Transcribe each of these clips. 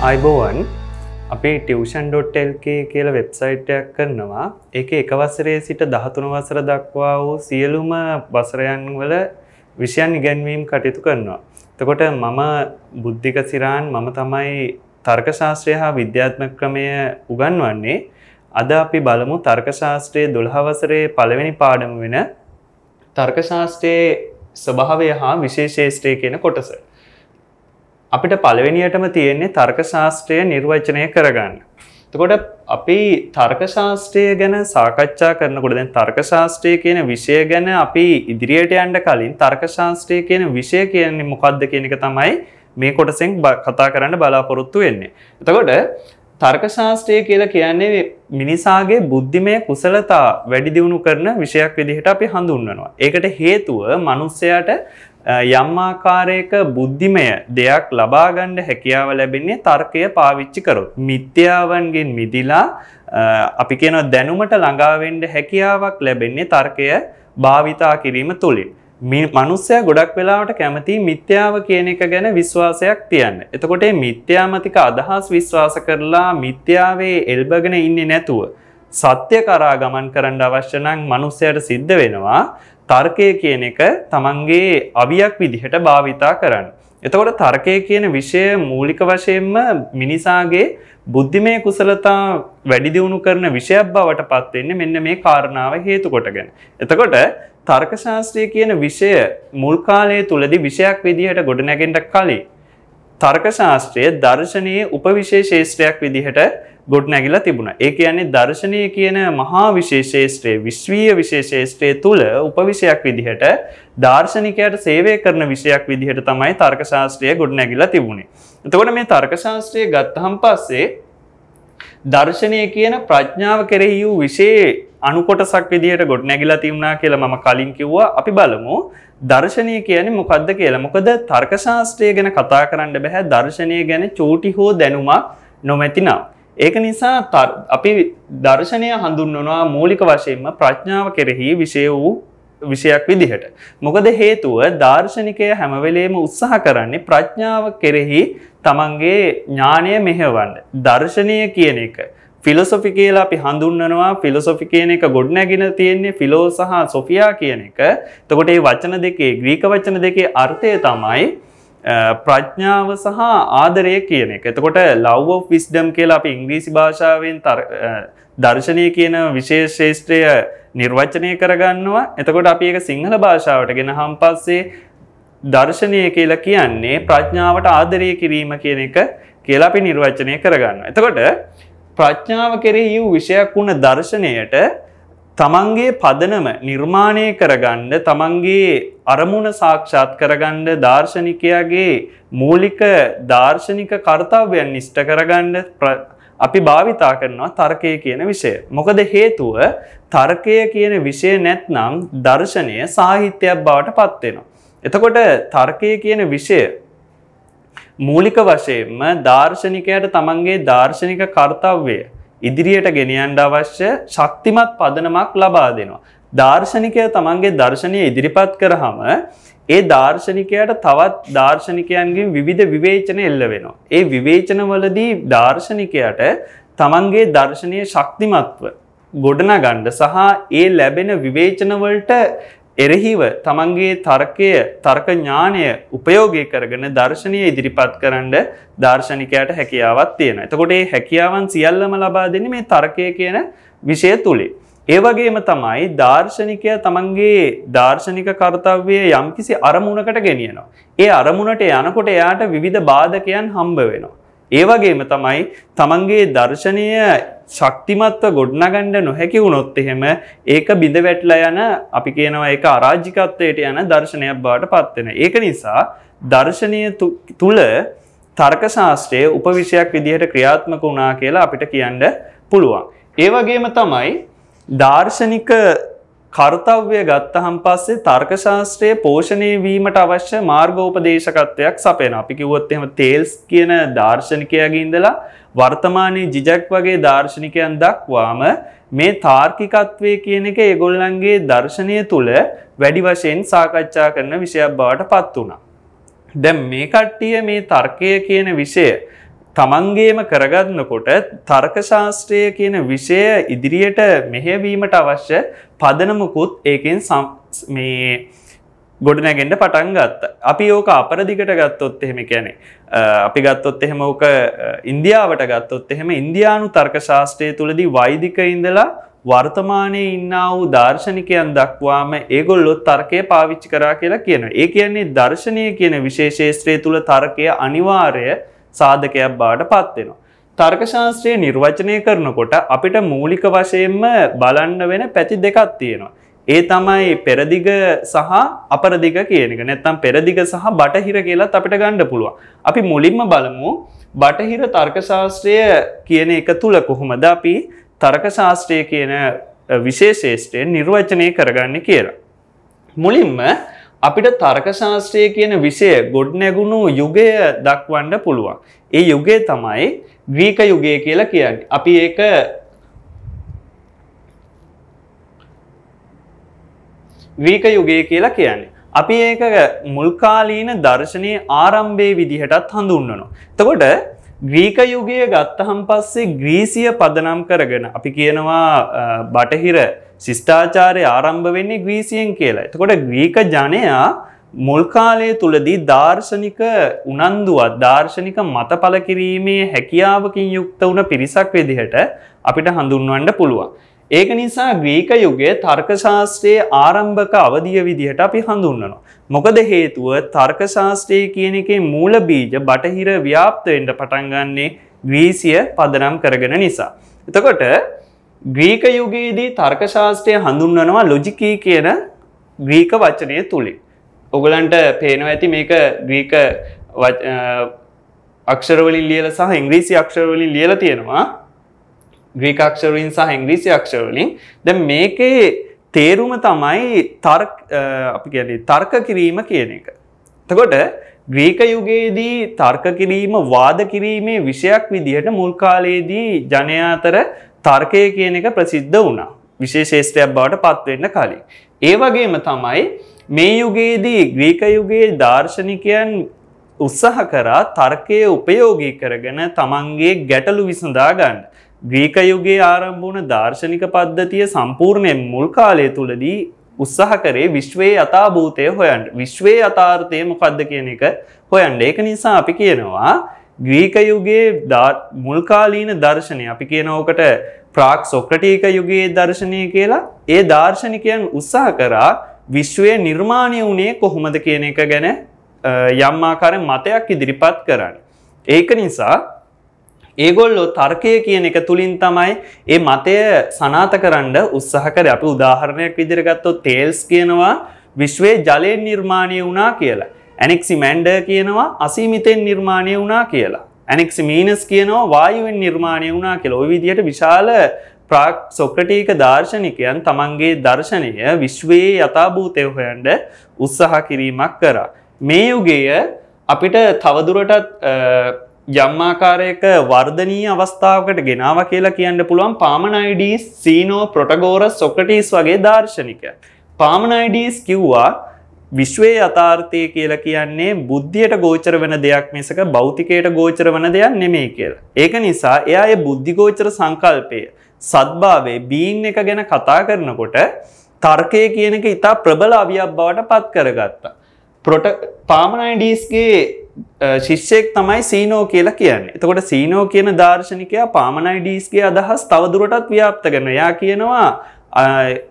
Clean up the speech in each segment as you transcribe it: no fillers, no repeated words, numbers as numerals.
අයිබෝවන් අපි tuition.lk කියලා වෙබ්සයිට් එකක් කරනවා. ඒකේ එක වසරේ සිට 13 වසර දක්වා වූ සියලුම වසරයන් වල විෂයන් ඉගෙනීම් කටයුතු කරනවා. එතකොට මම බුද්ධික සිරාන් මම තමයි තර්ක ශාස්ත්‍රය හා විද්‍යාත්මක ක්‍රමය උගන්වන්නේ. අද අපි බලමු තර්ක ශාස්ත්‍රයේ 12 වසරේ පළවෙනි පාඩම වෙන තර්ක ශාස්ත්‍රයේ ස්වභාවය හා විශේෂේෂ්ත්‍රය කියන කොටස. අපිට පළවෙනියටම තියෙන්නේ තර්ක ශාස්ත්‍රය නිර්වචනය කරගන්න. එතකොට අපි තර්ක ශාස්ත්‍රය ගැන සාකච්ඡා කරනකොට දැන් තර්ක ශාස්ත්‍රය කියන විෂය ගැන අපි ඉදිරියට යන්න කලින් තර්ක ශාස්ත්‍රය කියන විෂය කියන්නේ මොකක්ද කියන එක තමයි මේ කොටසෙන් කතා කරන්න බලාපොරොත්තු වෙන්නේ. එතකොට තර්ක ශාස්ත්‍රය කියලා කියන්නේ මිනිසාගේ බුද්ධිමය කුසලතා වැඩි දියුණු කරන විෂයක් විදිහට අපි හඳුන්වනවා. ඒකට හේතුව මිනිස්සයාට යම් ආකාරයක බුද්ධිමය දෙයක් ලබා ගන්න හැකියාව ලැබෙන්නේ තර්කය පාවිච්චි කරොත්. මිත්‍යාවන්ගෙන් මිදිලා අපි කියන දැනුමට ළඟා වෙන්න හැකියාවක් ලැබෙන්නේ තර්කය භාවිතා කිරීම තුලින්. මිනිස්සයා ගොඩක් වෙලාවට කැමති මිත්‍යාව කියන එක ගැන විශ්වාසයක් තියන්න. එතකොට මේ මිත්‍යාමතික අදහස් විශ්වාස කරලා මිත්‍යාවේ එල්බගෙන ඉන්නේ නැතුව සත්‍ය කරා ගමන් කරන්න අවශ්‍ය නම් මිනිස්සයාට සිද්ධ වෙනවා තර්කය කියන එක තමන්ගේ අවියක් විදිහට භාවිතා කරන්න. එතකොට තර්කය කියන විෂය මූලික වශයෙන්ම මිනිසාගේ බුද්ධිමය කුසලතා වැඩි දියුණු කරන විෂයක් බවට පත් වෙන්නේ මෙන්න මේ කාරණාව හේතු කොටගෙන. එතකොට තර්ක ශාස්ත්‍රය කියන විෂය මුල් කාලයේ තුලදී විෂයක් විදිහට ගොඩනැගෙන්න කලින් තර්ක ශාස්ත්‍රය දර්ශනීය උපවිශේෂේෂ්ත්‍රයක් විදිහට ගොඩනැගිලා තිබුණා. ඒ කියන්නේ දර්ශනීය කියන මහා විශේෂේෂ්ත්‍රයේ විශ්වීය විශේෂේෂ්ත්‍රයේ තුල උපවිෂයක් විදිහට දාර්ශනිකයාට සේවය කරන විෂයක් විදිහට තමයි තර්ක ශාස්ත්‍රය ගොඩනැගිලා තිබුණේ. එතකොට මේ තර්ක ශාස්ත්‍රය ගත්තහම පස්සේ දර්ශනීය කියන ප්‍රඥාව කෙරෙහි වූ විශේෂ අනුකොටසක් විදිහට ගොඩනැගිලා තිබුණා කියලා මම කලින් කිව්වා. අපි බලමු දර්ශනීය කියන්නේ මොකක්ද කියලා. මොකද තර්ක ශාස්ත්‍රය ගැන කතා කරන්න බෑ දර්ශනීය ගැන චූටි හෝ දැනුමක් නොමැතිනම්. ඒක නිසා අපි දර්ශනය හඳුන්වනවා මූලික වශයෙන්ම ප්‍රඥාව කෙරෙහි විශේෂ වූ විෂයක් විදිහට. මොකද හේතුව දාර්ශනිකය හැම වෙලේම උත්සාහ කරන්නේ ප්‍රඥාව කෙරෙහි තමන්ගේ ඥානය මෙහෙවන්න. දර්ශනය කියන එක ෆිලොසොෆි කියලා අපි හඳුන්වනවා. ෆිලොසොෆි කියන එක ගොඩනැගෙන තියෙන්නේ ෆිලෝ සහ සොෆියා කියන එක. එතකොට මේ වචන දෙකේ ග්‍රීක වචන දෙකේ අර්ථය තමයි ප්‍රඥාව සහ ආදරය කියන එක. එතකොට love of wisdom කියලා අපි ඉංග්‍රීසි භාෂාවෙන් දර්ශනය කියන විශේෂ ශාස්ත්‍රය නිර්වචනය කරගන්නවා. එතකොට අපි ඒක සිංහල භාෂාවට ගෙනහම පස්සේ දර්ශනය කියලා කියන්නේ ප්‍රඥාවට ආදරය කිරීම කියන එක කියලා අපි නිර්වචනය කරගන්නවා. එතකොට ප්‍රඥාව කෙරෙහි වූ විෂයක් වුණ දර්ශනයට තමන්ගේ පදනම නිර්මාණය කරගන්න තමන්ගේ අරමුණ සාක්ෂාත් කරගන්න දාර්ශනිකයාගේ මූලික දාර්ශනික කර්තව්‍යයන් ඉෂ්ට කරගන්න අපි භාවිතා කරනවා තර්කය කියන විෂය. මොකද හේතුව තර්කය කියන විෂය නැත්නම් දර්ශනය සාහිත්‍යයක් බවට පත් වෙනවා. එතකොට තර්කය කියන විෂය මූලික වශයෙන්ම දාර්ශනිකයාට තමන්ගේ දාර්ශනික කර්තව්‍යය ඉදිරියට ගෙනියන්න අවශ්‍ය ශක්තිමත් පදනමක් ලබා දෙනවා. දාර්ශනිකයා තමන්ගේ දර්ශනය ඉදිරිපත් කරාම ඒ දාර්ශනිකයාට තවත් දාර්ශනිකයන්ගෙන් විවිධ විවේචන එල්ල වෙනවා. ඒ විවේචනවලදී දාර්ශනිකයාට තමන්ගේ දර්ශනීය ශක්තිමත්ව ගොඩනගන්න සහ ඒ ලැබෙන විවේචන වලට එරෙහිව තමන්ගේ තර්ක ඥානය උපයෝගී කරගෙන දර්ශනීය ඉදිරිපත් කරන්න දාර්ශනිකයාට හැකියාවක් තියෙනවා. එතකොට මේ හැකියාවන් සියල්ලම ලබා දෙන්නේ මේ තර්කය කියන විෂය තුලින්. ඒ වගේම තමයි දාර්ශනිකයා තමන්ගේ දාර්ශනික කර්තව්‍යය යම්කිසි අරමුණකට ගෙනියනවා. ඒ අරමුණට යනකොට එයාට විවිධ බාධකයන් හම්බ වෙනවා. ඒ වගේම තමයි තමන්ගේ දර්ශනීය ශක්තිමත්ව ගොඩනගන්න නොහැකි වුණොත් එහෙම ඒක බිඳ වැටලා යන අපි කියනවා ඒක අරාජිකත්වයට යන දර්ශනයක් බවට පත් වෙනවා. ඒක නිසා දර්ශනීය තුල තර්ක ශාස්ත්‍රයේ උපවිෂයක් විදිහට ක්‍රියාත්මක වුණා කියලා අපිට කියන්න පුළුවන්. ඒ වගේම තමයි දාර්ශනික කර්තව්‍ය ගත්තහම පස්සේ තර්ක ශාස්ත්‍රයේ පෝෂණය වීමට අවශ්‍ය මාර්ගෝපදේශකත්වයක් සපයනවා. අපි කිව්වොත් එහෙම තේල්ස් කියන දාර්ශනිකයාගේ ඉඳලා වර්තමානයේ ජිජක් වගේ දාර්ශනිකයන් දක්වාම මේ තාර්කිකත්වය කියන එක ඒගොල්ලන්ගේ දර්ශනය තුල වැඩි වශයෙන් සාකච්ඡා කරන විෂයක් බවට පත් වුණා. දැන් මේ කට්ටිය මේ තර්කය කියන විෂය තමන්ගේම කරගන්නකොට තර්ක ශාස්ත්‍රය කියන විෂය ඉදිරියට මෙහෙයවීමට අවශ්‍ය පදනමකුත් ඒකෙන් මේ ගොඩනැගෙන්න පටන් ගත්තා. අපි ඕක අපරදිගට ගත්තොත් එහෙම කියන්නේ අපි ගත්තොත් එහෙම ඕක ඉන්දියාවට ගත්තොත් එහෙම ඉන්දියානු තර්ක ශාස්ත්‍රය තුලදී වෛදික ඉඳලා වර්තමානයේ ඉන්නා වූ දාර්ශනිකයන් දක්වාම ඒගොල්ලෝ තර්කය පාවිච්චි කරා කියලා කියනවා. ඒ කියන්නේ දර්ශනය කියන විශේෂ ක්ෂේත්‍රය තුල තර්කය අනිවාර්ය සාධකයක් බවට පත් වෙනවා. තර්ක ශාස්ත්‍රය නිර්වචනය කරනකොට අපිට මූලික වශයෙන්ම බලන්න වෙන පැති දෙකක් තියෙනවා. ඒ තමයි පෙරදිග සහ අපරදිග කියන එක. නැත්නම් පෙරදිග සහ බටහිර කියලාත් අපිට ගන්න පුළුවන්. අපි මුලින්ම බලමු බටහිර තර්ක ශාස්ත්‍රය කියන එක තුල කොහොමද අපි තර්ක ශාස්ත්‍රය කියන විශේෂේෂ්ත්‍රය නිර්වචනය කරගන්නේ කියලා. මුලින්ම අපිට තර්ක ශාස්ත්‍රය කියන විෂය ගොඩනැගුණු යුගය දක්වන්න පුළුවන්. ඒ යුගය තමයි ග්‍රීක යුගය කියලා කියන්නේ. අපි ඒක ග්‍රීක යුගය කියලා කියන්නේ. අපි ඒක මුල් කාලීන දර්ශනයේ ආරම්භයේ විදිහටත් හඳුන්වනවා. එතකොට ග්‍රීක යුගය ගත්තහන් පස්සේ ග්‍රීසිය පදනම් කරගෙන අපි කියනවා බටහිර ශිෂ්ටාචාරය ආරම්භ වෙන්නේ ග්‍රීසියෙන් කියලා. එතකොට ග්‍රීක ජනයා මුල් කාලය තුලදී දාර්ශනික උනන්දුවක් දාර්ශනික මතපල කිරීමේ හැකියාවකින් යුක්ත වුණ පිරිසක් විදිහට අපිට හඳුන්වන්න පුළුවන්. ඒක නිසා ග්‍රීක යුගයේ තර්ක ශාස්ත්‍රයේ ආරම්භක අවධිය විදිහට අපි හඳුන්වනවා. මොකද හේතුව තර්ක ශාස්ත්‍රය කියන එකේ මූල බීජ බටහිර ව්‍යාප්ත වෙන්න පටන් ගන්නේ ග්‍රීසිය පදනම් කරගෙන නිසා. එතකොට ග්‍රීක යුගයේදී තර්ක ශාස්ත්‍රය හඳුන්වනවා ලොජිකී කියන ග්‍රීක වචනය තුලින්. ඔයගලන්ට පේනවා ඇති මේක ග්‍රීක අක්ෂර වලින් ලියලා සහ ඉංග්‍රීසි අක්ෂර වලින් ලියලා තියෙනවා. ග්‍රීක අක්ෂර වලින් සහ ඉංග්‍රීසි අක්ෂර වලින්. දැන් මේකේ තේරුම තමයි අපි කියන්නේ තර්ක කිරීම කියන එක. එතකොට ග්‍රීක යුගයේදී තර්ක කිරීම වාද කිරීමේ විෂයක් විදිහට මුල් කාලයේදී ජනයා අතර තර්කය කියන එක ප්‍රසිද්ධ වුණා. විශේෂ ශාස්ත්‍රයක් බවට පත් වෙන්න කලින්. ඒ වගේම තමයි මේ යුගයේදී ග්‍රීක යුගයේ දාර්ශනිකයන් උත්සාහ කරා තර්කය උපයෝගී කරගෙන තමන්ගේ ගැටලු විසඳා ගන්න. ග්‍රීක යුගයේ ආරම්භ වුණ දාර්ශනික පද්ධතිය සම්පූර්ණයෙන් මුල් කාලය තුලදී උත්සාහ කරේ විශ්වයේ යථාභූතය හොයන්න. විශ්වයේ යථාර්ථය මොකක්ද කියන එක හොයන්න. ඒක නිසා අපි කියනවා ග්‍රීක යුගයේ මුල් කාලීන දර්ශනය අපි කියනවකට ප්‍රාග් සොක්‍රටික යුගයේ දර්ශනය කියලා. ඒ දාර්ශනිකයන් උත්සාහ කරා විශ්වය නිර්මාණය වුණේ කොහොමද කියන එක ගැන යම් ආකාරයෙන් මතයක් ඉදිරිපත් කරන්න. ඒක නිසා ඒගොල්ලෝ තර්කය කියන එක තුලින් තමයි මේ මතය සනාථ කරන්න උත්සාහ කරේ. අපි උදාහරණයක් විදිහට ගත්තොත් තේල්ස් කියනවා විශ්වයේ ජලයෙන් නිර්මාණය වුණා කියලා. ඇනෙක්සිමැන්ඩර් කියනවා අසීමිතෙන් නිර්මාණය වුණා කියලා. ඇනෙක්සිමීනස් කියනවා වායුවෙන් නිර්මාණය වුණා කියලා. ওই විදිහට විශාල ප්‍රාග් සොක්‍රටික දාර්ශනිකයන් තමන්ගේ දර්ශනය විශ්වයේ යථාභූතය හොයන්න උත්සාහ කිරීමක් කරා. මේ යුගය අපිට තවදුරටත් යම් ආකාරයක වර්ධනීය අවස්ථාවකට ගෙනාවා කියලා කියන්න පුළුවන් පාමනයිඩීස්, සීනෝ, ප්‍රොටගෝරස්, සොක්‍රටිස් වගේ දාර්ශනිකයන්. පාමනයිඩීස් කිව්වා විශ්වයේ යථාර්ථය කියලා කියන්නේ බුද්ධියට ගෝචර වෙන දෙයක් මිසක භෞතිකයට ගෝචර වෙන දෙයක් නෙමෙයි කියලා. ඒක නිසා එයා ඒ බුද්ධිගෝචර සංකල්පය සත්භාවයේ බීන් එක ගැන කතා කරනකොට තර්කය කියන එක ඉතා ප්‍රබල අවියක් බවට පත් කරගත්තා. පාමනයිඩීස්ගේ ශිෂ්‍යෙක් තමයි සීනෝ කියලා කියන්නේ. එතකොට සීනෝ කියන දාර්ශනිකයා පාමනයිඩීස්ගේ අදහස් තවදුරටත් ව්‍යාප්ත කරනවා. එයා කියනවා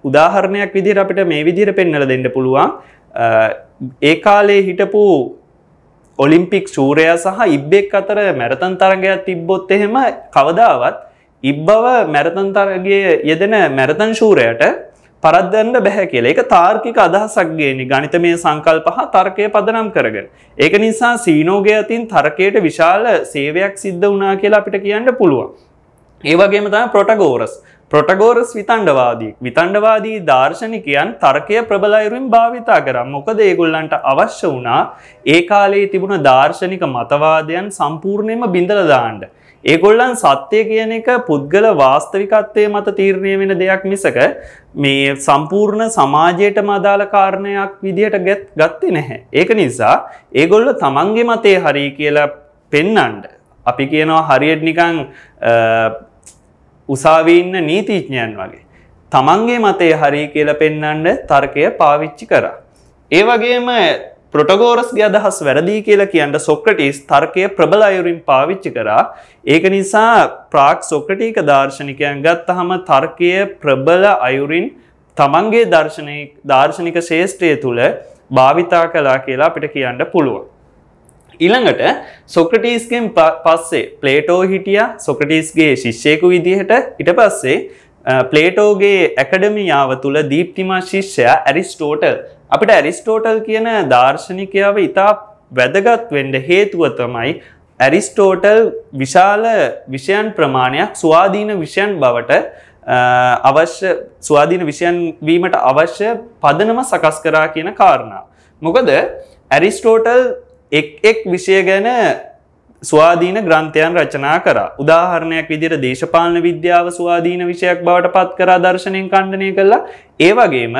උදාහරණයක් විදිහට අපිට මේ විදිහට පෙන්වලා දෙන්න පුළුවන්. ඒ කාලේ හිටපු ඔලිම්පික් ශූරයා සහ ඉබ්බෙක් අතර මැරතන් තරගයක් තිබ්බොත් එහෙම කවදාවත් ඉබ්බව මැරතන් තරගයේ යෙදෙන මැරතන් ශූරයාට පරද්දන්න බෑ කියලා. ඒක තාර්කික අදහසක් ගේන්නේ ගණිතමය සංකල්ප හා තර්කය පදනම් කරගෙන. ඒක නිසා සීනෝගේ අතින් තර්කයට විශාල සේවයක් සිද්ධ වුණා කියලා අපිට කියන්න පුළුවන්. ඒ වගේම තමයි ප්‍රොටගෝරස් විතණ්ඩවාදී. විතණ්ඩවාදී දාර්ශනිකයන් තර්කය ප්‍රබල අයුරින් භාවිතා කරා. මොකද ඒගොල්ලන්ට අවශ්‍ය වුණා ඒ කාලේ තිබුණ දාර්ශනික මතවාදයන් සම්පූර්ණයෙන්ම බිඳලා දාන්න. ඒගොල්ලන් සත්‍ය කියන එක පුද්ගල වාස්තවිකත්වයේ මත තීරණය වෙන දෙයක් මිසක මේ සම්පූර්ණ සමාජයටම අදාළ කාරණයක් විදිහට ගත්තේ නැහැ. ඒක නිසා ඒගොල්ලෝ තමන්ගේ මතේ හරි කියලා පෙන්වන්න අපි කියනවා හරියට නිකන් උසාවියේ ඉන්න නීතිඥයන් වගේ. තමන්ගේ මතය හරි කියලා පෙන්වන්න තර්කය පාවිච්චි කරා. ඒ වගේම ප්‍රොටගෝරස්ගේ අදහස් වැරදි කියලා කියන්න සොක්‍රටිස් තර්කය ප්‍රබල අයුරින් පාවිච්චි කරා. ඒක නිසා ප්‍රාග් සොක්‍රටික දාර්ශනිකයන් ගත්තහම තර්කය ප්‍රබල අයුරින් තමන්ගේ දාර්ශනික ශේෂ්ත්‍රය තුල භාවිතා කළා කියලා අපිට කියන්න පුළුවන්. ඊළඟට සොක්‍රටිස්ගෙන් පස්සේ ප්ලේටෝ හිටියා සොක්‍රටිස්ගේ ශිෂ්‍යයෙකු විදිහට. ඊට පස්සේ ප්ලේටෝගේ ඇකඩමියාව තුල දීප්තිමත් ශිෂ්‍යයා ඇරිස්ටෝටල්. අපිට ඇරිස්ටෝටල් කියන දාර්ශනිකයාව ඉතා වැදගත් වෙන්න හේතුව තමයි ඇරිස්ටෝටල් විශාල විෂයන් ප්‍රමාණයක් ස්වාධීන විෂයන් බවට ස්වාධීන විෂයන් වීමට අවශ්‍ය පදනම සකස් කරා කියන කාරණාව. මොකද ඇරිස්ටෝටල් එක් විෂය ගැන ස්වාධීන ග්‍රන්ථයන් රචනා කරා. උදාහරණයක් විදිහට දේශපාලන විද්‍යාව ස්වාධීන විෂයක් බවට පත් කරා දර්ශනයෙන් ඛණ්ඩනය කළා. ඒ වගේම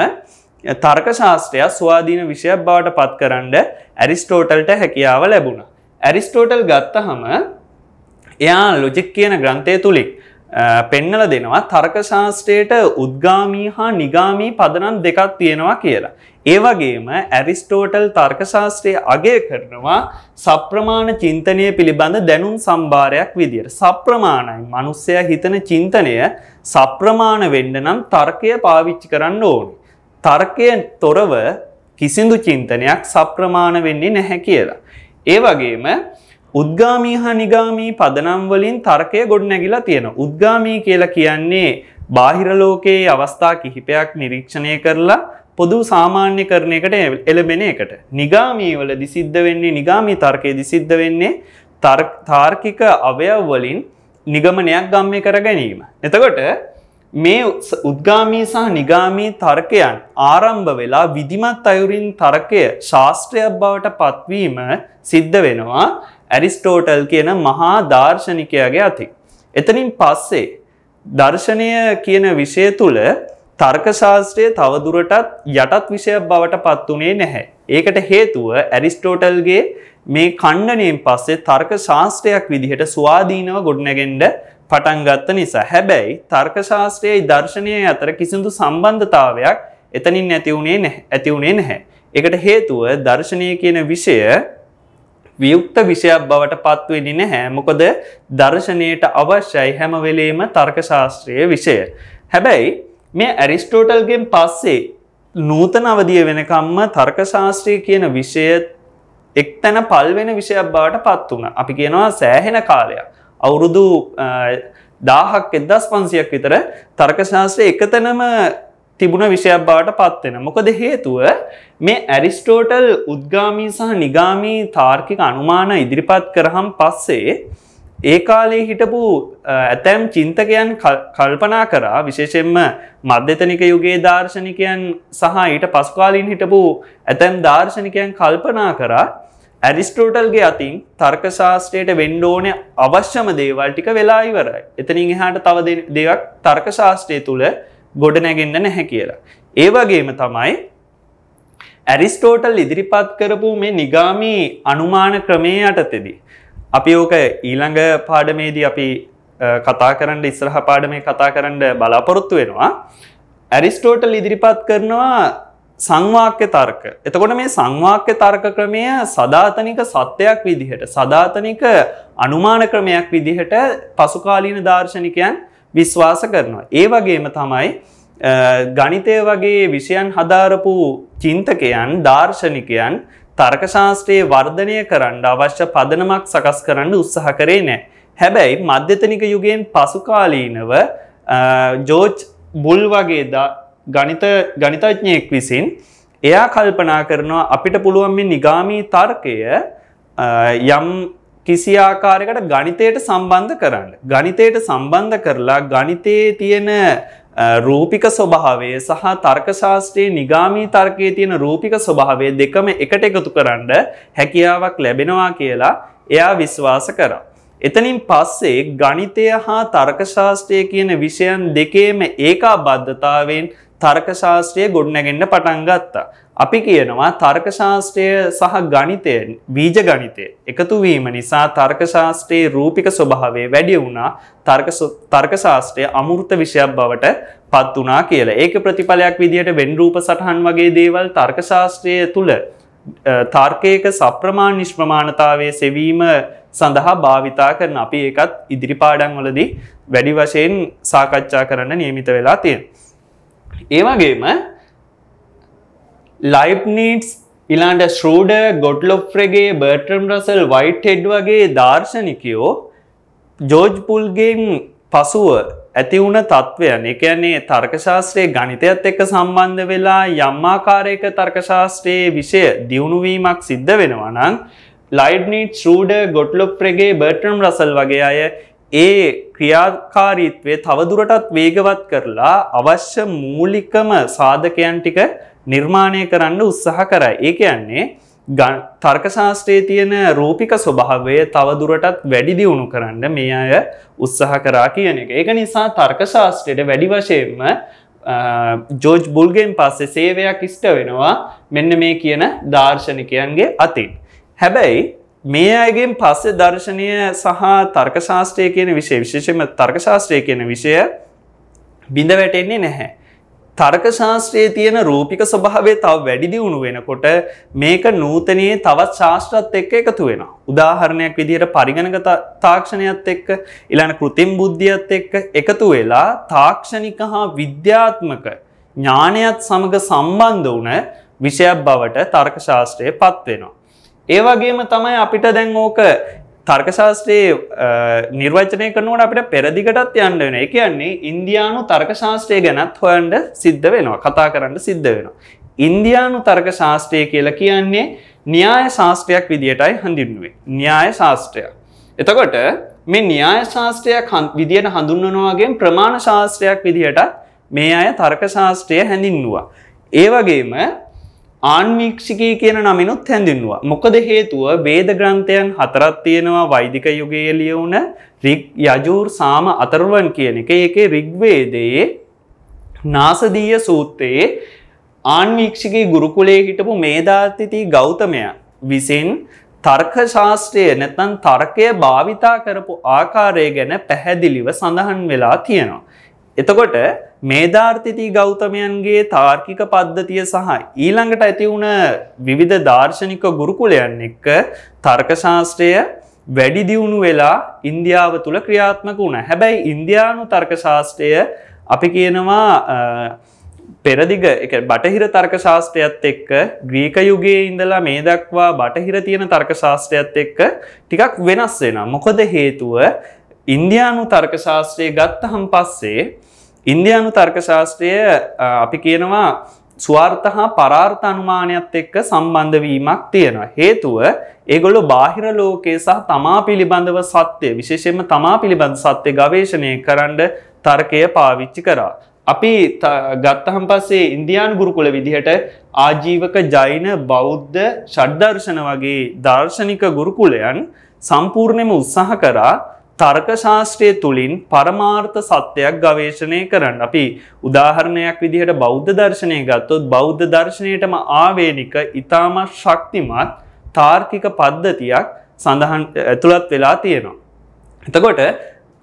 තර්ක ශාස්ත්‍රය ස්වාධීන විෂයක් බවට පත් කරන්න ඇරිස්ටෝටල්ට හැකියාව ලැබුණා. ඇරිස්ටෝටල් ගත්තහම එයා ලොජික් කියන ග්‍රන්ථය තුලින් පෙන්නලා දෙනවා තර්ක ශාස්ත්‍රයට උද්ගාමී හා නිගාමී පදනම් දෙකක් තියෙනවා කියලා. ඒ වගේම ඇරිස්ටෝටල් තර්ක ශාස්ත්‍රය අගය කරනවා සප්‍රමාණ චින්තනය පිළිබඳ දැනුම් සම්භාරයක් විදියට. සප්‍රමාණයි මිනිස්සයා හිතන චින්තනය සප්‍රමාණ වෙන්න නම් තර්කය පාවිච්චි කරන්න ඕනේ. තර්කයෙන් තොරව කිසිදු චින්තනයක් සප්‍රමාණ වෙන්නේ නැහැ කියලා. ඒ වගේම උද්ගාමී හා නිගාමී පදනම් වලින් තර්කය ගොඩනැගිලා තියෙනවා. උද්ගාමී කියලා කියන්නේ බාහිර ලෝකයේ අවස්ථා කිහිපයක් නිරීක්ෂණය කරලා පොදු සාමාන්‍යකරණයකට එළඹෙන එකට. නිගාමී වලදී සිද්ධ වෙන්නේ නිගාමී තර්කයේදී සිද්ධ වෙන්නේ තාර්කික අවයව වලින් නිගමනයක් ගම්‍ය කර ගැනීම. එතකොට මේ උද්ගාමී සහ නිගාමී තර්කයන් ආරම්භ වෙලා විධිමත් අයුරින් තර්කය ශාස්ත්‍රයක් බවට පත්වීම සිද්ධ වෙනවා ඇරිස්ටෝටල් කියන මහා දාර්ශනිකයාගේ අතින්. එතනින් පස්සේ දර්ශනය කියන විෂය තුල තර්ක ශාස්ත්‍රය තවදුරටත් යටත් විෂයක් බවට පත් උනේ නැහැ. ඒකට හේතුව ඇරිස්ටෝටල්ගේ මේ ඛණ්ඩණයෙන් පස්සේ තර්ක ශාස්ත්‍රයක් විදිහට ස්වාධීනව ගොඩනැගෙන්න පටන් ගත්ත නිසා. හැබැයි තර්ක ශාස්ත්‍රයයි දර්ශනයයි අතර කිසිදු සම්බන්ධතාවයක් එතනින් ඇති උනේ නැහැ. ඒකට හේතුව දර්ශනය කියන විෂය වියුක්ත විෂයක් බවට පත් වෙන්නේ නැහැ. මොකද දර්ශනයට අවශ්‍යයි හැම වෙලෙම තර්ක ශාස්ත්‍රීය විෂය. හැබැයි මේ ඇරිස්ටෝටල්ගෙන් පස්සේ නූතන අවධිය වෙනකම්ම තර්ක ශාස්ත්‍රය කියන විෂය එක්තැන පල් වෙන විෂයක් බවට පත් වුණා. අපි කියනවා සෑහෙන කාලයක්. අවුරුදු 1000ක් 1500ක් විතර තර්ක ශාස්ත්‍රය එකතැනම තිබුණ විෂයක් බවට පත් වෙනවා. මොකද හේතුව මේ ඇරිස්ටෝටල් උද්ගාමී සහ නිගාමී තාර්කික අනුමාන ඉදිරිපත් කරාන් පස්සේ ඒ කාලේ හිටපු ඇතැම් චින්තකයන් කල්පනා කරා විශේෂයෙන්ම මධ්‍යතනික යුගයේ දාර්ශනිකයන් සහ ඊට පසු කාලීන හිටපු ඇතැම් දාර්ශනිකයන් කල්පනා කරා ඇරිස්ටෝටල්ගේ අතින් තර්ක ශාස්ත්‍රයට වෙන්න ඕනේ අවශ්‍යම දේවල් ටික වෙලා ඉවරයි. එතනින් එහාට තව දේවල් තර්ක ශාස්ත්‍රය තුල ගොඩ නැගෙන්න නැහැ කියලා. ඒ වගේම තමයි ඇරිස්ටෝටල් ඉදිරිපත් කරපු මේ නිගාමී අනුමාන ක්‍රමයේ යටතේදී අපි ඕක ඊළඟ පාඩමේදී අපි කතා කරන්න ඉස්සරහ පාඩමේ කතා කරන්න බලාපොරොත්තු වෙනවා. ඇරිස්ටෝටල් ඉදිරිපත් කරනවා සංවාක්‍ය තර්ක. එතකොට මේ සංවාක්‍ය තර්ක ක්‍රමය සදාතනික සත්‍යයක් විදිහට සදාතනික අනුමාන ක්‍රමයක් විදිහට පසු කාලීන දාර්ශනිකයන් විශ්වාස කරනවා. ඒ වගේම තමයි ගණිතය වගේ විෂයන් හදාරපු චින්තකයන් දාර්ශනිකයන් තර්ක ශාස්ත්‍රයේ වර්ධනය කරන්න අවශ්‍ය පදනමක් සකස් කරන්න උත්සාහ කරේ නැහැ. හැබැයි මධ්‍යතනික යුගයෙන් පසු කාලීනව ජෝර්ජ් බුල් වගේ ගණිතඥයෙක් විසින් එයා කල්පනා කරනවා අපිට පුළුවන් මේ නිගාමී තර්කය යම් කිසි ආකාරයකට ගණිතයට සම්බන්ධ කරන්න. ගණිතයට සම්බන්ධ කරලා ගණිතයේ තියෙන රූපික ස්වභාවය සහ තර්ක ශාස්ත්‍රයේ නිගාමී තර්කයේ තියෙන රූපික ස්වභාවය දෙකම එකට එකතු කරන්න හැකියාවක් ලැබෙනවා කියලා එයා විශ්වාස කරා. එතනින් පස්සේ ගණිතය හා තර්ක ශාස්ත්‍රය කියන විෂයන් දෙකේම ඒකාබද්ධතාවයෙන් තර්ක ශාස්ත්‍රය ගොඩනැගෙන්න පටන් ගත්තා. අපි කියනවා තර්ක ශාස්ත්‍රය සහ ගණිතය, බීජ ගණිතය එකතු වීම නිසා තර්ක ශාස්ත්‍රයේ රූපික ස්වභාවය වැඩි වුණා. තර්ක ශාස්ත්‍රය අමූර්ත විෂයක් බවට පත් වුණා කියලා. ඒක ප්‍රතිඵලයක් විදිහට වෙන් රූප සටහන් වගේ දේවල් තර්ක ශාස්ත්‍රය තුල තාර්කයක සප්‍රමාණ නිෂ්ප්‍රමාණතාවයේ සෙවීම සඳහා භාවිතා කරන අපි ඒකත් ඉදිරි පාඩම් වලදී වැඩි වශයෙන් සාකච්ඡා කරන්න නියමිත වෙලා තියෙනවා. ඒ වගේම ලයිබ්නිට්ස්, ඊළඟට ශ්‍රෝඩර්, ගොට්ලොබ්ෆ්‍රෙගේ, බර්ට්‍රම් රසල්, වයිට්හෙඩ් වගේ දාර්ශනිකයෝ ජෝර්ජ් පුල්ගෙන් පසුව ඇති වුණ තත්වයන්, ඒ කියන්නේ තර්ක ශාස්ත්‍රයේ ගණිතයත් එක්ක සම්බන්ධ වෙලා යම් ආකාරයක තර්ක ශාස්ත්‍රයේ විෂය දියුණු වීමක් සිද්ධ වෙනවා නම් ලයිබ්නිට්ස්, ශ්‍රෝඩර්, ගොට්ලොබ්ෆ්‍රෙගේ, බර්ට්‍රම් රසල් වගේ අය ඒ ක්‍රියාකාරීත්වය තවදුරටත් වේගවත් කරලා අවශ්‍ය මූලිකම සාධකයන් ටික නිර්මාණය කරන්න උත්සාහ කරයි. ඒ කියන්නේ තර්ක ශාස්ත්‍රයේ තියෙන රූපික ස්වභාවය තවදුරටත් වැඩි දියුණු කරන්න මේ අය උත්සාහ කරා කියන එක. ඒක නිසා තර්ක ශාස්ත්‍රයට වැඩි වශයෙන්ම ජෝර්ජ් බුල්ගෙන් පස්සේ සේවයක් ඉෂ්ට වෙනවා මෙන්න මේ කියන දාර්ශනිකයන්ගේ අතින්. හැබැයි මේ අයගෙන් පස්සේ දර්ශනය සහ තර්ක ශාස්ත්‍රය කියන විෂය, විශේෂයෙන්ම තර්ක ශාස්ත්‍රය කියන විෂය බිඳ වැටෙන්නේ නැහැ. තර්ක ශාස්ත්‍රයේ තියෙන රූපික ස්වභාවය තව වැඩි දියුණු වෙනකොට මේක නූතනයේ තවත් ශාස්ත්‍රات එක්ක එකතු වෙනවා. උදාහරණයක් විදිහට පරිගණක තාක්ෂණයත් එක්ක ඊළඟ කෘත්‍රිම බුද්ධියත් එක්ක එකතු වෙලා තාක්ෂණික හා විද්‍යාත්මක ඥානයත් සමග සම්බන්ධ වුණ විෂයක් බවට තර්ක ශාස්ත්‍රය පත් වෙනවා. ඒ වගේම තමයි අපිට දැන් ඕක තර්ක ශාස්ත්‍රයේ නිර්වචනය කරනකොට අපිට පෙරදිගටත් යන්න වෙනවා. ඒ කියන්නේ ඉන්දියානු තර්ක ශාස්ත්‍රය ගැනත් හොයන්න සිද්ධ වෙනවා, කතා කරන්න සිද්ධ වෙනවා. ඉන්දියානු තර්ක ශාස්ත්‍රය කියලා කියන්නේ න්‍යාය ශාස්ත්‍රයක් විදියටයි හඳුන්වන්නේ. න්‍යාය ශාස්ත්‍රය. එතකොට මේ න්‍යාය ශාස්ත්‍රයක් විදියට හඳුන්වනවා වගේම ප්‍රමාණ ශාස්ත්‍රයක් විදියට මේ අය තර්ක ශාස්ත්‍රය හැඳින්වුවා. ඒ වගේම ආන්වීක්ෂිකී කියන නමිනුත් හැඳින්වුවා. මොකද හේතුව වේද ග්‍රන්ථයන් 4ක් තියෙනවා වෛදික යුගයේ ලියවුන ඍග්, යජුර්, සාම, අතර්වණ කියන එක. ඒකේ ඍග්වේදයේ නාසදීය සූත්‍රයේ ආන්වීක්ෂිකී ගුරුකුලයේ හිටපු මේධාතිති ගෞතමයා විසින් තර්ක ශාස්ත්‍රය නැත්නම් තර්කය භාවිතා කරපු ආකාරය ගැන පැහැදිලිව සඳහන් වෙලා තියෙනවා. එතකොට මේධාර්ථිති ගෞතමයන්ගේ තාර්කික පද්ධතිය සහ ඊළඟට ඇති වුණ විවිධ දාර්ශනික ගුරුකුලයන් එක්ක තර්ක ශාස්ත්‍රය වැඩි දියුණු වෙලා ඉන්දියාව තුල ක්‍රියාත්මක වුණා. හැබැයි ඉන්දියානු තර්ක ශාස්ත්‍රය අපි කියනවා පෙරදිග බටහිර තර්ක ශාස්ත්‍රයත් එක්ක ග්‍රීක යුගයේ ඉඳලා මේ දක්වා බටහිර තියෙන තර්ක ශාස්ත්‍රයත් එක්ක ටිකක් වෙනස් වෙනවා. මොකද හේතුව ඉන්දියානු තර්ක ශාස්ත්‍රය ගත්තහම පස්සේ ඉන්දියානු තර්ක ශාස්ත්‍රය අපි කියනවා ස්වාර්ථ හා පරාර්ථ අනුමානයත් එක්ක සම්බන්ධ වීමක් තියෙනවා. හේතුව ඒගොල්ලෝ බාහිර ලෝකයේ සහ තමා පිළිබඳව සත්‍ය, විශේෂයෙන්ම තමා පිළිබඳ සත්‍ය ගවේෂණය කරන්න තර්කය පාවිච්චි කරා. අපි ගත්තහම පස්සේ ඉන්දියානු ගුරුකුල විදිහට ආජීවක, ජෛන, බෞද්ධ, ෂඩ්දර්ශන වගේ දාර්ශනික ගුරුකුලයන් සම්පූර්ණයෙන්ම උත්සාහ කරා තර්ක ශාස්ත්‍රය තුලින් පරමාර්ථ සත්‍යයක් ගවේෂණය කරන්න. අපි උදාහරණයක් විදිහට බෞද්ධ දර්ශනය ගත්තොත් බෞද්ධ දර්ශනයටම ආවේනික ඊටමත් ශක්තිමත් තාර්කික පද්ධතියක් සඳහන් ඇතුළත් වෙලා තියෙනවා. එතකොට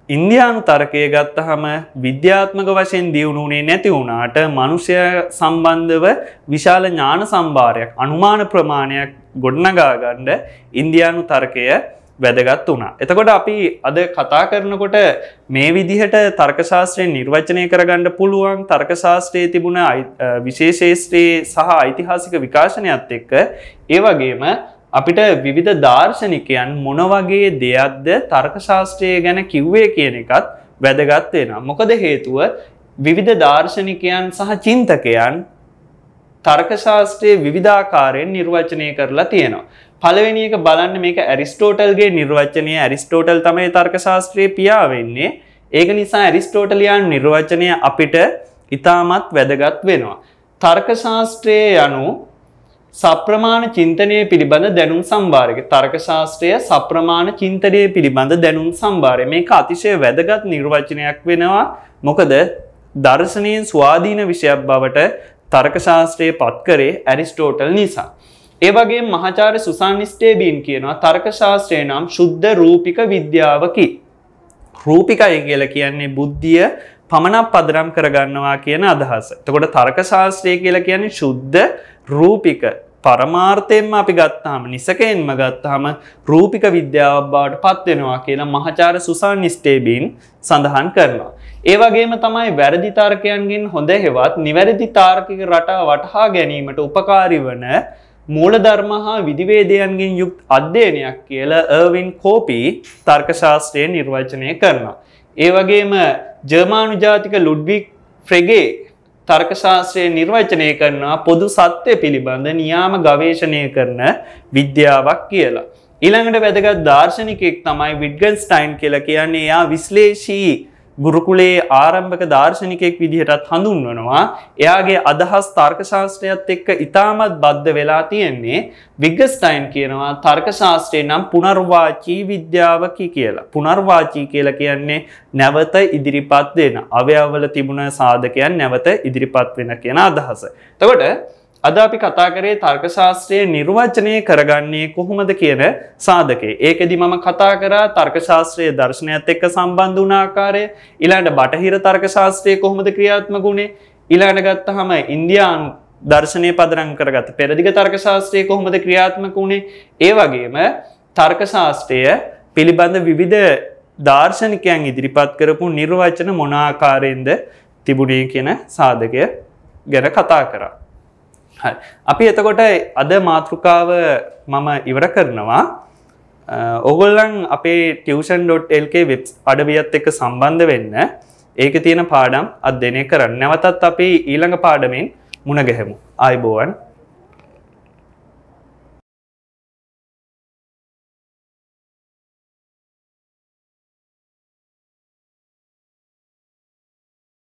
ඉන්දියානු තර්කය ගත්තහම විද්‍යාත්මක වශයෙන් දියුණුුනේ නැති වුණාට මනුෂ්‍ය සම්බන්ධව විශාල ඥාන සම්භාරයක්, අනුමාන ප්‍රමාණයක් ගොඩනගා ගන්න ඉන්දියානු තර්කය වැදගත් වුණා. එතකොට අපි අද කතා කරනකොට මේ විදිහට තර්ක ශාස්ත්‍රයෙන් නිර්වචනය කරගන්න පුළුවන් තර්ක ශාස්ත්‍රයේ තිබුණ විශේෂේෂ්ත්‍රයේ සහ ඓතිහාසික විකාශනයත් එක්ක ඒ වගේම අපිට විවිධ දාර්ශනිකයන් මොන වගේ දෙයක්ද තර්ක ශාස්ත්‍රය ගැන කිව්වේ කියන එකත් වැදගත් වෙනවා. මොකද හේතුව විවිධ දාර්ශනිකයන් සහ චින්තකයන් තර්ක ශාස්ත්‍රයේ විවිධාකාරයෙන් නිර්වචනය කරලා තියෙනවා. පළවෙනි එක බලන්න මේක ඇරිස්ටෝටල්ගේ නිර්වචනය. ඇරිස්ටෝටල් තමයි තර්ක ශාස්ත්‍රයේ පියා වෙන්නේ. ඒක නිසා ඇරිස්ටෝටලියානු නිර්වචනය අපිට ඉතාමත් වැදගත් වෙනවා. තර්ක ශාස්ත්‍රයේ යනු සප්‍රමාණ චින්තනය පිළිබඳ දැනුම් සම්භාරය. තර්ක ශාස්ත්‍රය සප්‍රමාණ චින්තනය පිළිබඳ දැනුම් සම්භාරය. මේක අතිශය වැදගත් නිර්වචනයක් වෙනවා. මොකද දර්ශනයෙන් ස්වාධීන විෂයක් බවට තර්ක ශාස්ත්‍රයේ පත් කරේ ඇරිස්ටෝටල් නිසා. ඒ වගේම මහාචාර්ය සුසාන් ස්ටේබීන් කියනවා තර්ක ශාස්ත්‍රය නම් ශුද්ධ රූපික විද්‍යාවකි. රූපිකය කියලා කියන්නේ බුද්ධිය පමණක් පදනම් කරගන්නවා කියන අදහස. එතකොට තර්ක ශාස්ත්‍රය කියලා කියන්නේ ශුද්ධ රූපික පරමාර්ථයෙන්ම අපි ගත්තාම නිසකයෙන්ම ගත්තාම රූපික විද්‍යාවක් බවට පත් වෙනවා කියලා මහාචාර්ය සුසාන් ස්ටේබීන් සඳහන් කරනවා. ඒ වගේම තමයි වැරදි තර්කයන්ගෙන් හොඳ හෙවත් නිවැරදි තාර්කික රටාව වටහා ගැනීමට උපකාරී වන මූලධර්ම හා විධිවේදයන්ගෙන් යුක්ත අධ්‍යයනයක් කියලා අර්වින් කෝපි තර්ක ශාස්ත්‍රය නිර්වචනය කරනවා. ඒ වගේම ජර්මානු ජාතික ලුඩ්විග් ෆ්‍රෙගේ තර්ක ශාස්ත්‍රය නිර්වචනය කරනවා පොදු සත්‍ය පිළිබඳ නියාම ගවේෂණය කරන විද්‍යාවක් කියලා. ඊළඟට වැදගත් දාර්ශනිකයෙක් තමයි විට්ගන්ස්ටයින් කියලා කියන්නේ. එයා විශ්ලේෂී ගුරුකුලයේ ආරම්භක දාර්ශනිකයෙක් විදිහටත් හඳුන්වනවා. එයාගේ අදහස් තර්ක ශාස්ත්‍රයත් එක්ක ඉතාමත් බද්ධ වෙලා තියෙන්නේ. විට්ගන්ස්ටයින් කියනවා තර්ක ශාස්ත්‍රය නම් පුනර්වාචී විද්‍යාවකි කියලා. පුනර්වාචී කියලා කියන්නේ නැවත ඉදිරිපත් වෙන අවයවවල තිබුණ සාධකයන් නැවත ඉදිරිපත් වෙන කියන අදහස. එතකොට අද අපි කතා කරේ තර්ක ශාස්ත්‍රයේ නිර්වචනය කරගන්නේ කොහොමද කියන සාධකේ. ඒකෙදි මම කතා කරා තර්ක ශාස්ත්‍රයේ දර්ශනයත් එක්ක සම්බන්ධ වුණ ආකාරය, ඊළඟට බටහිර තර්ක ශාස්ත්‍රයේ කොහොමද ක්‍රියාත්මක වුනේ, ඊළඟට ගත්තාම ඉන්දියානු දර්ශනය පදනම් කරගත්ත පෙරදිග තර්ක ශාස්ත්‍රයේ කොහොමද ක්‍රියාත්මක වුනේ, ඒ වගේම තර්ක ශාස්ත්‍රය පිළිබඳ විවිධ දාර්ශනිකයන් ඉදිරිපත් කරපු නිර්වචන මොන ආකාරයෙන්ද තිබුණේ කියන සාධකය ගැන කතා කරා. හරි. අපි එතකොට අද මාතෘකාව මම ඉවර කරනවා. ඕගොල්ලන් අපේ tuition.lk වෙබ් අඩවියත් එක්ක සම්බන්ධ වෙන්න. ඒකේ තියෙන පාඩම් අධ්‍යයනය කරන්න. නැවතත් අපි ඊළඟ පාඩමෙන් මුණ ගැහෙමු. ආයුබෝවන්.